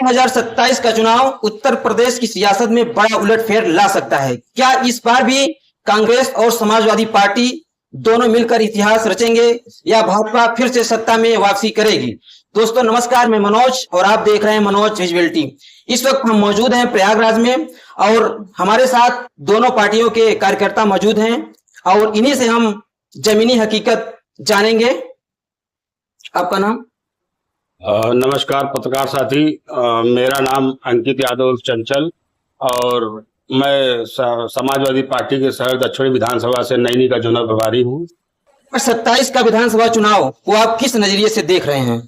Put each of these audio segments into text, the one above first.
2027 का चुनाव उत्तर प्रदेश की सियासत में बड़ा उलटफेर ला सकता है। क्या इस बार भी कांग्रेस और समाजवादी पार्टी दोनों मिलकर इतिहास रचेंगे या भाजपा फिर से सत्ता में वापसी करेगी? दोस्तों नमस्कार, मैं मनोज और आप देख रहे हैं मनोज विजुअलिटी। इस वक्त हम मौजूद हैं प्रयागराज में और हमारे साथ दोनों पार्टियों के कार्यकर्ता मौजूद हैं और इन्हीं से हम जमीनी हकीकत जानेंगे। आपका नाम? नमस्कार पत्रकार साथी, मेरा नाम अंकित यादव चंचल और मैं समाजवादी पार्टी के शहर दक्षिणी विधानसभा से नैनी का चुनाव प्रभारी हूँ। 27 का विधानसभा चुनाव वो आप किस नजरिए से देख रहे हैं?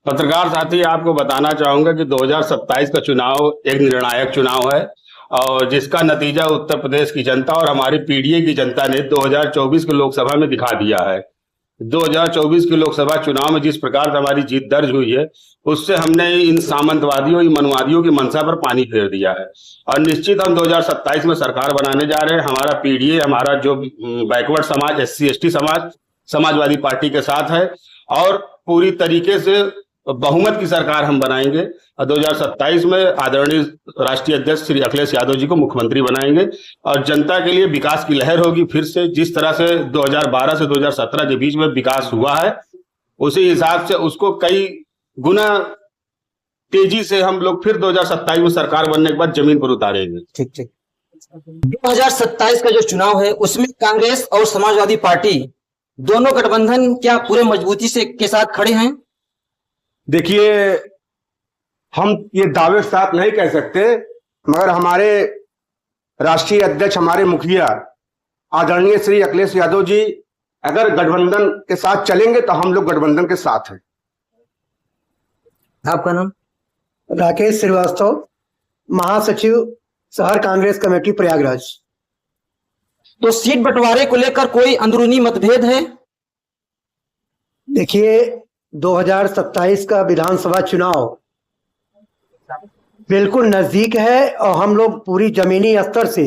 पत्रकार साथी, आपको बताना चाहूंगा कि 2027 का चुनाव एक निर्णायक चुनाव है और जिसका नतीजा उत्तर प्रदेश की जनता और हमारी पीडीए की जनता ने 2024 के लोकसभा में दिखा दिया है। 2024 के लोकसभा चुनाव में जिस प्रकार से हमारी जीत दर्ज हुई है, उससे हमने इन सामंतवादियों, इन मनवादियों की मंशा पर पानी फेर दिया है और निश्चित हम 2027 में सरकार बनाने जा रहे हैं। हमारा पीडीए, हमारा जो बैकवर्ड समाज, SC ST समाज समाजवादी पार्टी के साथ है और पूरी तरीके से बहुमत की सरकार हम बनाएंगे और 2027 में आदरणीय राष्ट्रीय अध्यक्ष श्री अखिलेश यादव जी को मुख्यमंत्री बनाएंगे और जनता के लिए विकास की लहर होगी। फिर से जिस तरह से 2012 से 2017 के बीच में विकास हुआ है, उसी हिसाब से उसको कई गुना तेजी से हम लोग फिर 2027 में सरकार बनने के बाद जमीन पर उतारेंगे। ठीक ठीक। 2027 का जो चुनाव है उसमें कांग्रेस और समाजवादी पार्टी दोनों गठबंधन क्या पूरे मजबूती से के साथ खड़े हैं? देखिए, हम ये दावे के साथ नहीं कह सकते, मगर हमारे राष्ट्रीय अध्यक्ष, हमारे मुखिया आदरणीय श्री अखिलेश यादव जी अगर गठबंधन के साथ चलेंगे तो हम लोग गठबंधन के साथ हैं। आपका नाम? राकेश श्रीवास्तव, महासचिव शहर कांग्रेस कमेटी प्रयागराज। तो सीट बंटवारे को लेकर कोई अंदरूनी मतभेद है? देखिए, 2027 का विधानसभा चुनाव बिल्कुल नजदीक है और हम लोग पूरी जमीनी स्तर से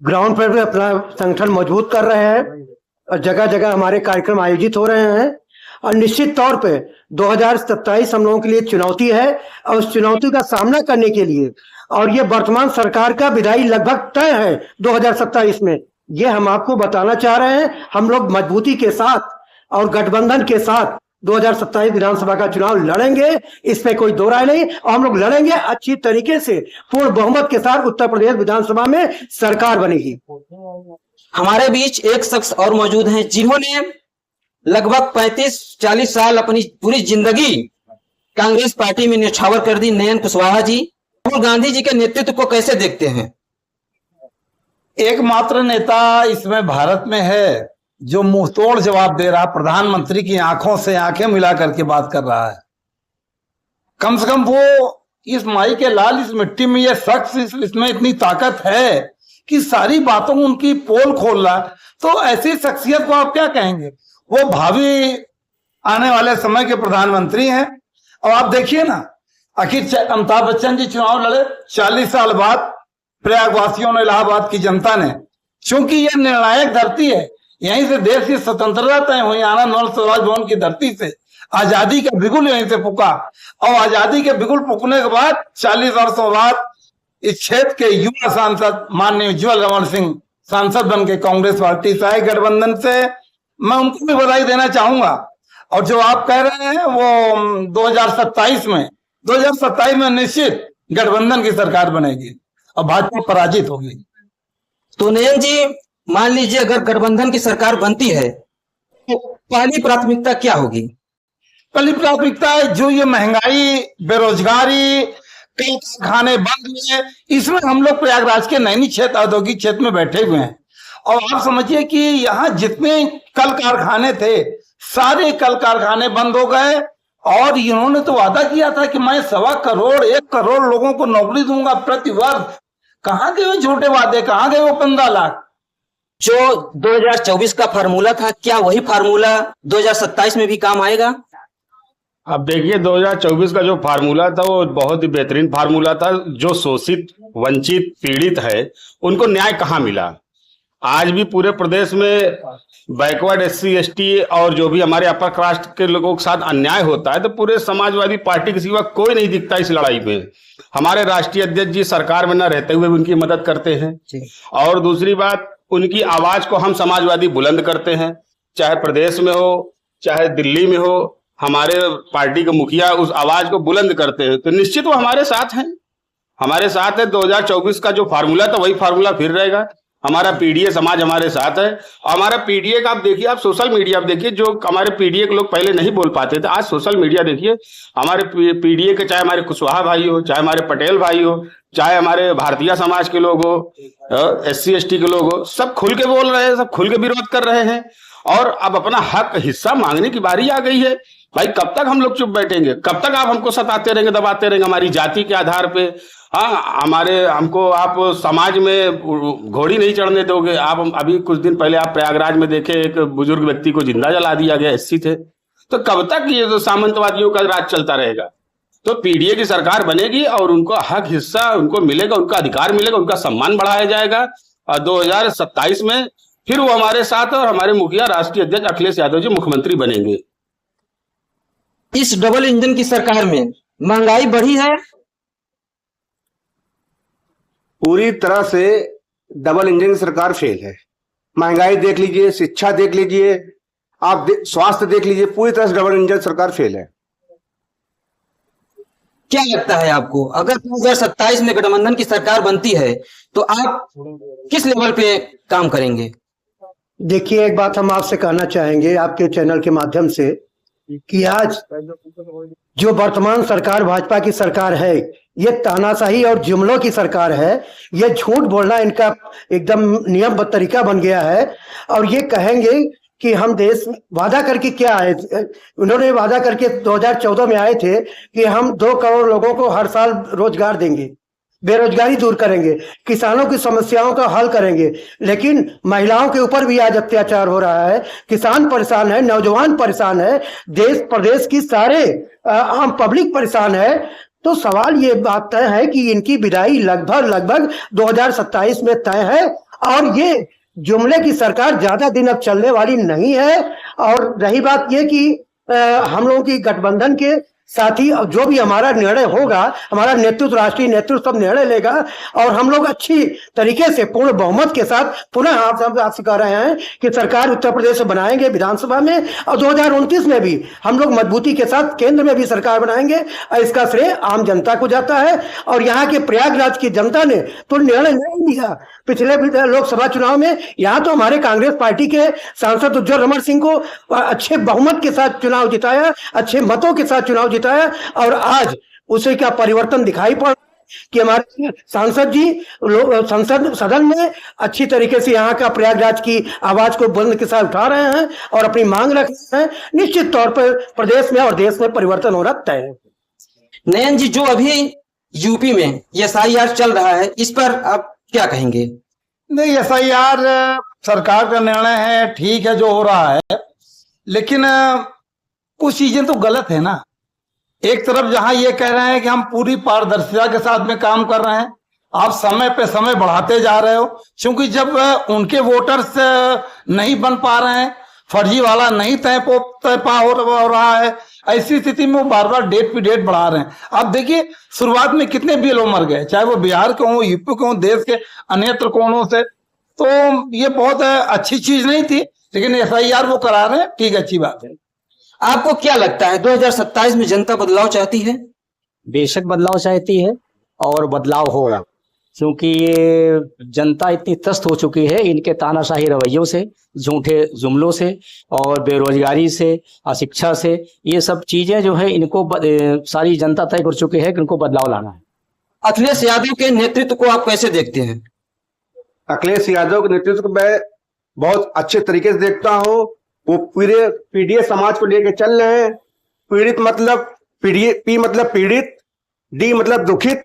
ग्राउंड पर भी अपना संगठन मजबूत कर रहे हैं और जगह जगह हमारे कार्यक्रम आयोजित हो रहे हैं और निश्चित तौर पे 2027 हम लोगों के लिए चुनौती है और उस चुनौती का सामना करने के लिए और ये वर्तमान सरकार का विदाई लगभग तय है 2027 में, ये हम आपको बताना चाह रहे हैं। हम लोग मजबूती के साथ और गठबंधन के साथ 2027 विधानसभा का चुनाव लड़ेंगे, इसमें कोई दो राय नहीं और हम लोग लड़ेंगे अच्छी तरीके से, पूर्ण बहुमत के साथ उत्तर प्रदेश विधानसभा में सरकार बनेगी। हमारे बीच एक शख्स और मौजूद हैं जिन्होंने लगभग 35-40 साल अपनी पूरी जिंदगी कांग्रेस पार्टी में न्यौछावर कर दी। नयन कुशवाहा जी, राहुल गांधी जी के नेतृत्व को कैसे देखते हैं? एकमात्र नेता इसमें भारत में है जो मुंहतोड़ जवाब दे रहा, प्रधानमंत्री की आंखों से आंखें मिला करके बात कर रहा है। कम से कम वो इस माई के लाल, इस मिट्टी में ये शख्स, इसमें इतनी ताकत है कि सारी बातों में उनकी पोल खोल रहा। तो ऐसी शख्सियत को आप क्या कहेंगे? वो भावी आने वाले समय के प्रधानमंत्री हैं। और आप देखिए ना, आखिर अमिताभ बच्चन जी चुनाव लड़े 40 साल बाद, प्रयागवासियों ने, इलाहाबाद की जनता ने, चूंकि यह निर्णायक धरती है, यहीं से देश की स्वतंत्रता तय हुई, आनंद वन स्वराज भवन की धरती से आजादी का बिगुल यहीं से फूका और आजादी के बिगुल फूकने के बाद 40 वर्षों बाद इस क्षेत्र के युवा सांसद माननीय उज्जवल रमन सिंह सांसद बन के कांग्रेस पार्टी से आए गठबंधन से। मैं उनको भी बधाई देना चाहूंगा। और जो आप कह रहे हैं वो 2027 में निश्चित गठबंधन की सरकार बनेगी और भाजपा पराजित होगी। तो नयन जी, मान लीजिए अगर गठबंधन की सरकार बनती है तो पहली प्राथमिकता क्या होगी? पहली प्राथमिकता है जो ये महंगाई, बेरोजगारी, कई खाने बंद हुए, इसमें हम लोग प्रयागराज के नैनी क्षेत्र, औद्योगिक क्षेत्र में बैठे हुए हैं और आप समझिए कि यहाँ जितने कल कारखाने थे, सारे कल कारखाने बंद हो गए और इन्होंने तो वादा किया था कि मैं 1.25 करोड़ 1 करोड़ लोगों को नौकरी दूंगा प्रति वर्ष। कहाँ गए वो झूठे वादे, कहाँ गए वो 15 लाख? जो 2024 का फार्मूला था, क्या वही फार्मूला 2027 में भी काम आएगा? अब देखिए, 2024 का जो फार्मूला था वो बहुत ही बेहतरीन फार्मूला था। जो शोषित, वंचित, पीड़ित है, उनको न्याय कहाँ मिला? आज भी पूरे प्रदेश में बैकवर्ड SC ST और जो भी हमारे अपर कास्ट के लोगों के साथ अन्याय होता है तो पूरे समाजवादी पार्टी के सिवा कोई नहीं दिखता इस लड़ाई में। हमारे राष्ट्रीय अध्यक्ष जी सरकार में न रहते हुए भी उनकी मदद करते हैं। और दूसरी बात, उनकी आवाज को हम समाजवादी बुलंद करते हैं, चाहे प्रदेश में हो चाहे दिल्ली में हो, हमारे पार्टी के मुखिया उस आवाज को बुलंद करते हैं। तो निश्चित वो हमारे साथ हैं, हमारे साथ है। 2024 का जो फार्मूला था वही फार्मूला फिर रहेगा। हमारा पीडीए समाज हमारे साथ है। और हमारा पीडीए का आप देखिए, आप सोशल मीडिया आप देखिए, जो हमारे पीडीए के लोग पहले नहीं बोल पाते थे, आज सोशल मीडिया देखिए, हमारे पीडीए के चाहे हमारे कुशवाहा भाई हो, चाहे हमारे पटेल भाई हो, चाहे हमारे भारतीय समाज के लोग हो, SC ST के लोग हो, सब खुल के बोल रहे हैं, सब खुल के विरोध कर रहे हैं। और अब अपना हक हिस्सा मांगने की बारी आ गई है। भाई कब तक हम लोग चुप बैठेंगे? कब तक आप हमको सताते रहेंगे, दबाते रहेंगे हमारी जाति के आधार पे? हाँ, हमको आप समाज में घोड़ी नहीं चढ़ने दोगे। आप अभी कुछ दिन पहले आप प्रयागराज में देखे, एक बुजुर्ग व्यक्ति को जिंदा जला दिया गया, SC थे। तो कब तक ये जो सामंतवादियों का राज चलता रहेगा? तो पीडीए की सरकार बनेगी और उनको हक हिस्सा उनको मिलेगा, उनका अधिकार मिलेगा, उनका सम्मान बढ़ाया जाएगा। और 2027 में फिर वो हमारे साथ और हमारे मुखिया राष्ट्रीय अध्यक्ष अखिलेश यादव जी मुख्यमंत्री बनेंगे। इस डबल इंजन की सरकार में महंगाई बढ़ी है? पूरी तरह से डबल इंजन की सरकार फेल है। महंगाई देख लीजिए, शिक्षा देख लीजिए, आप स्वास्थ्य देख लीजिए, पूरी तरह से डबल इंजन सरकार फेल है। क्या लगता है आपको, अगर 2027 में गठबंधन की सरकार बनती है तो आप किस लेवल पे काम करेंगे? देखिए, एक बात हम आपसे कहना चाहेंगे आपके चैनल के माध्यम से कि आज जो वर्तमान सरकार भाजपा की सरकार है, ये तानाशाही और जुमलों की सरकार है। ये झूठ बोलना इनका एकदम नियमबद्ध तरीका बन गया है। और ये कहेंगे कि हम देश वादा करके क्या आए, उन्होंने वादा करके 2014 में आए थे कि हम 2 करोड़ लोगों को हर साल रोजगार देंगे, बेरोजगारी दूर करेंगे, किसानों की समस्याओं का हल करेंगे। लेकिन महिलाओं के ऊपर भी आज अत्याचार हो रहा है, किसान परेशान है, नौजवान परेशान है, देश प्रदेश की सारे आम पब्लिक परेशान है। तो सवाल ये बात तय है कि इनकी विदाई लगभग 2027 में तय है। और ये जुमले की सरकार ज्यादा दिन अब चलने वाली नहीं है। और रही बात ये कि हम लोगों की गठबंधन के साथ ही जो भी हमारा निर्णय होगा, हमारा नेतृत्व, राष्ट्रीय नेतृत्व सब निर्णय लेगा और हम लोग अच्छी तरीके से पूर्ण बहुमत के साथ पुनः आपसे कह रहे हैं कि सरकार उत्तर प्रदेश में बनाएंगे विधानसभा में, और 2029 में भी हम लोग मजबूती के साथ केंद्र में भी सरकार बनाएंगे। और इसका श्रेय आम जनता को जाता है। और यहाँ के प्रयागराज की जनता ने तो निर्णय नहीं लिया पिछले लोकसभा चुनाव में। यहाँ तो हमारे कांग्रेस पार्टी के सांसद उज्जवल रमण सिंह को अच्छे बहुमत के साथ चुनाव जिताया, अच्छे मतों के साथ चुनाव जिताया। और आज उसे क्या परिवर्तन दिखाई पड़ कि हमारे सांसद जी संसद सदन में अच्छी तरीके से यहाँ का प्रयागराज की आवाज को बुलंद के साथ उठा रहे हैं और अपनी मांग रख रहे हैं। निश्चित तौर पर प्रदेश में और देश में परिवर्तन होना तय है। नयन जी, जो अभी यूपी में SIR चल रहा है, इस पर आप क्या कहेंगे? नहीं, SIR सरकार का निर्णय है, ठीक है जो हो रहा है, लेकिन कुछ चीजें तो गलत है ना। एक तरफ जहां ये कह रहे हैं कि हम पूरी पारदर्शिता के साथ में काम कर रहे हैं, आप समय पे समय बढ़ाते जा रहे हो, क्योंकि जब उनके वोटर्स नहीं बन पा रहे हैं, फर्जी वाला नहीं तय पा हो रहा है, ऐसी स्थिति में वो बार बार डेट पे डेट बढ़ा रहे हैं। आप देखिए शुरुआत में कितने BLO मर गए, चाहे वो बिहार के हों, यूपी के हों, देश के अन्यत्र कोणों से। तो ये बहुत अच्छी चीज नहीं थी, लेकिन SIR वो करा रहे हैं, ठीक, अच्छी बात है। आपको क्या लगता है 2027 में जनता बदलाव चाहती है? बेशक बदलाव चाहती है और बदलाव होगा, क्योंकि ये जनता इतनी त्रस्त हो चुकी है इनके तानाशाही रवैयों से, झूठे जुमलों से और बेरोजगारी से, अशिक्षा से। ये सब चीजें जो है इनको सारी जनता तय कर चुकी है कि इनको बदलाव लाना है। अखिलेश यादव के नेतृत्व को आप कैसे देखते हैं? अखिलेश यादव के नेतृत्व को मैं बहुत अच्छे तरीके से देखता हूँ। वो पूरे पीडीए समाज को लेकर चल रहे हैं। पीड़ित मतलब पी मतलब पीड़ित, डी मतलब दुखित,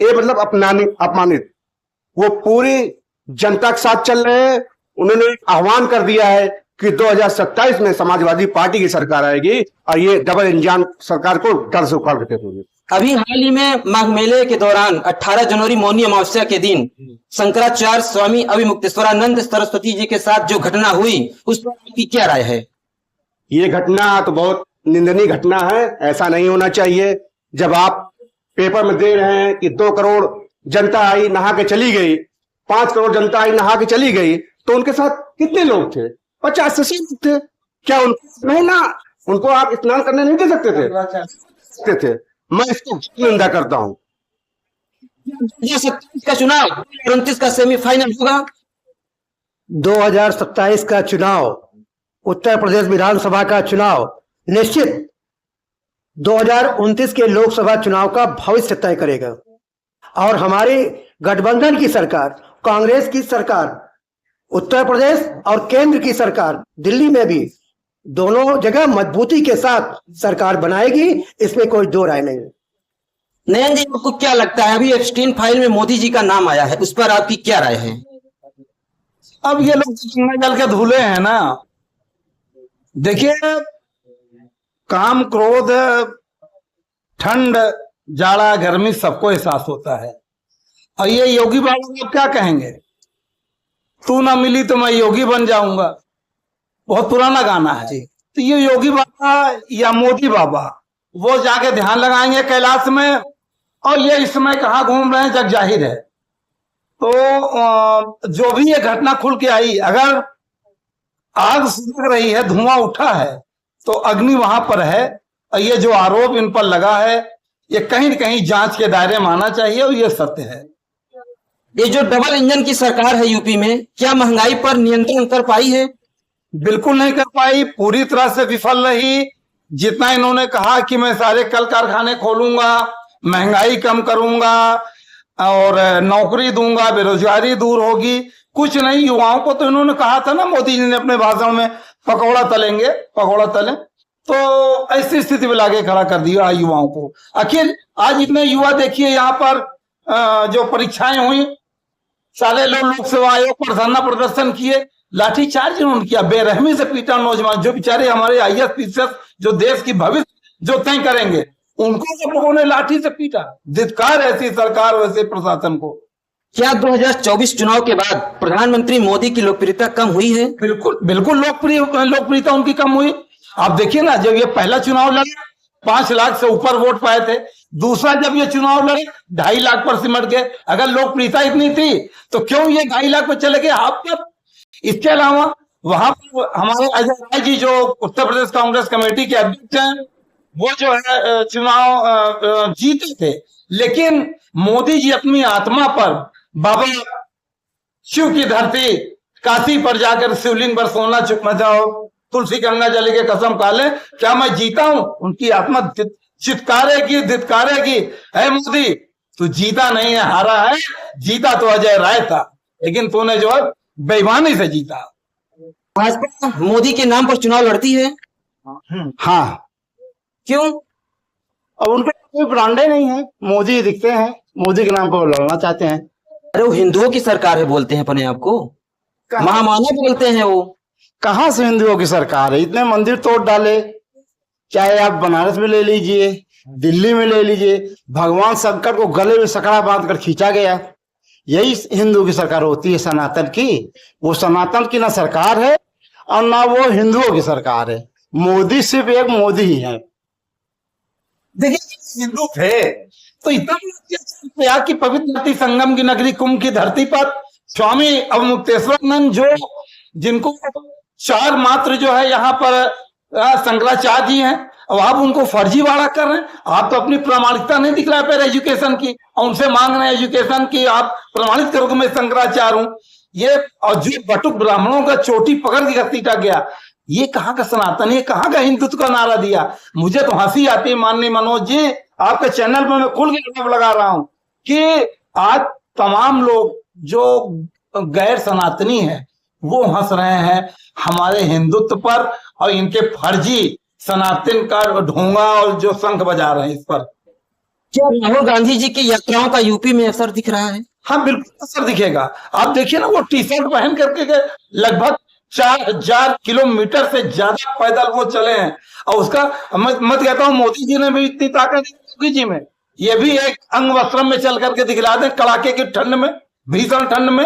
ए मतलब अपमानित। वो पूरी जनता के साथ चल रहे हैं। उन्होंने आह्वान कर दिया है कि 2027 में समाजवादी पार्टी की सरकार आएगी और ये डबल इंजन सरकार को डर से उखाड़ देते होंगे। अभी हाल ही में माघ मेले के दौरान 18 जनवरी मौनी अमावस्या के दिन शंकराचार्य स्वामी अभिमुक्तेश्वरानंद सरस्वती जी के साथ जो घटना हुई उस पर आपकी क्या राय है? ये घटना तो बहुत निंदनीय घटना है, ऐसा नहीं होना चाहिए। जब आप पेपर में दे रहे हैं कि 2 करोड़ जनता आई नहा के चली गई, 5 करोड़ जनता आई नहा के चली गई, तो उनके साथ कितने लोग थे? 50 से 100 लोग थे। क्या उनको नहीं ना, उनको आप स्नान करने नहीं दे सकते थे? मैं इसको निंदा करता हूं। 2027 का चुनाव 29 का सेमीफाइनल होगा। 2027 का चुनाव, उत्तर प्रदेश विधानसभा का चुनाव निश्चित 2029 के लोकसभा चुनाव का भविष्य तय करेगा। और हमारी गठबंधन की सरकार, कांग्रेस की सरकार, उत्तर प्रदेश और केंद्र की सरकार दिल्ली में भी दोनों जगह मजबूती के साथ सरकार बनाएगी, इसमें कोई दो राय नहीं। नयन जी, आपको क्या लगता है अभी एप्स्टीन फाइल में मोदी जी का नाम आया है, उस पर आपकी क्या राय है? अब ये लोग गंगा जल के धुले हैं ना। देखिए, काम, क्रोध, ठंड, जाड़ा, गर्मी सबको एहसास होता है। और ये योगी बाबा लोग क्या कहेंगे, तू ना मिली तो मैं योगी बन जाऊंगा, बहुत पुराना गाना है। तो ये योगी बाबा या मोदी बाबा वो जाके ध्यान लगाएंगे कैलाश में, और ये इस समय कहाँ घूम रहे हैं जग जाहिर है। तो जो भी ये घटना खुल के आई, अगर आग सुलग रही है, धुआं उठा है, तो अग्नि वहां पर है। और ये जो आरोप इन पर लगा है, ये कहीं न कहीं जांच के दायरे में आना चाहिए, और ये सत्य है। ये जो डबल इंजन की सरकार है यूपी में, क्या महंगाई पर नियंत्रण कर पाई है? बिल्कुल नहीं कर पाई, पूरी तरह से विफल रही। जितना इन्होंने कहा कि मैं सारे कल कारखाने खोलूंगा, महंगाई कम करूंगा और नौकरी दूंगा, बेरोजगारी दूर होगी, कुछ नहीं। युवाओं को तो इन्होंने कहा था ना, मोदी जी ने अपने भाषण में, पकौड़ा तलेंगे, पकौड़ा तलें। तो ऐसी स्थिति में लाके खड़ा कर दिया युवाओं को। आखिर आज इतने युवा देखिए यहाँ पर जो परीक्षाएं हुई, सारे लोग लोक सेवा आयोग पर धरना प्रदर्शन किए, लाठीचार्ज इन्होंने किया, बेरहमी से पीटा नौजवान, जो बेचारे हमारे IAS पीसीएस जो देश की भविष्य जो तय करेंगे, उनको सब लोगों ने लाठी से पीटा। धिक्कार ऐसी सरकार, वैसे प्रशासन को। क्या 2024 चुनाव के बाद प्रधानमंत्री मोदी की लोकप्रियता कम हुई है? बिल्कुल बिल्कुल लोकप्रियता उनकी कम हुई। आप देखिए ना, जब ये पहला चुनाव लड़े 5 लाख से ऊपर वोट पाए थे, दूसरा जब ये चुनाव लड़े 2.5 लाख पर सिमट गए। अगर लोकप्रियता इतनी थी तो क्यों ये 2.5 लाख पर चले गए हाफ पर? इसके अलावा वहां पर हमारे अजय राय जी जो उत्तर प्रदेश कांग्रेस कमेटी के अध्यक्ष हैं, वो जो है चुनाव जीते थे, लेकिन मोदी जी अपनी आत्मा पर, बाबा शिव की धरती काशी पर जाकर शिवलिंग पर सोना चुप न जाओ, तुलसी गंगा जल के कसम खा ले, क्या मैं जीता हूं? उनकी आत्मा चित्कारेगी, धित्कारेगी, है मोदी तू जीता नहीं है, हारा है। जीता तो अजय राय था, लेकिन तूने जो है बेईमानी से जीता। भाजपा मोदी के नाम पर चुनाव लड़ती है? हाँ। क्यों? अब उनके कोई ब्रांडे नहीं है, मोदी दिखते हैं, मोदी के नाम पर लड़ना चाहते हैं। अरे वो हिंदुओं की सरकार है बोलते हैं अपने आप को, महामानव बोलते हैं वो। कहाँ से हिंदुओं की सरकार है? इतने मंदिर तोड़ डाले, चाहे आप बनारस में ले लीजिए, दिल्ली में ले लीजिए, भगवान शंकर को गले में सकड़ा बांधकर खींचा गया। यही हिंदू की सरकार होती है, सनातन की। वो सनातन की ना सरकार है और ना वो हिंदुओं की सरकार है। मोदी सिर्फ एक मोदी ही है। देखिए, हिंदू थे तो इतना प्रयाग की पवित्र नदी, संगम की नगरी, कुंभ की धरती पर स्वामी अवमुक्तेश्वरानंद, जो जिनको 4 मात्र जो है यहाँ पर शंकराचार्य जी हैं, अब आप उनको फर्जीवाड़ा कर रहे हैं। आप तो अपनी प्रामाणिकता नहीं दिखला पा रहे एजुकेशन की, और उनसे मांग रहे हैं एजुकेशन की आप प्रमाणित करो कि मैं शंकराचार्य हूं। ये और जो बटुक ब्राह्मणों का चोटी पकड़ के घसीटा गया, ये कहाँ का सनातन, ये कहाँ का हिंदुत्व का नारा दिया? मुझे तो हंसी आती है माननीय मनोज जी, आपके चैनल पर मैं खुल के लगा रहा हूं कि आज तमाम लोग जो गैर सनातनी है वो हंस रहे हैं हमारे हिंदुत्व पर, और इनके फर्जी सनातन का ढोंगा और जो शंख बजा रहे हैं इस पर। क्या राहुल गांधी जी की यात्राओं का यूपी में असर दिख रहा है? हाँ, बिल्कुल असर दिखेगा। आप देखिए ना, वो टी शर्ट पहन करके लगभग 4000 किलोमीटर से ज्यादा पैदल वो चले हैं। और उसका मैं कहता हूं मोदी जी ने भी इतनी ताकत योगी जी में, ये भी एक अंग वस्त्रम में चल करके दिखला दें कड़ाके की ठंड में, भीषण ठंड में।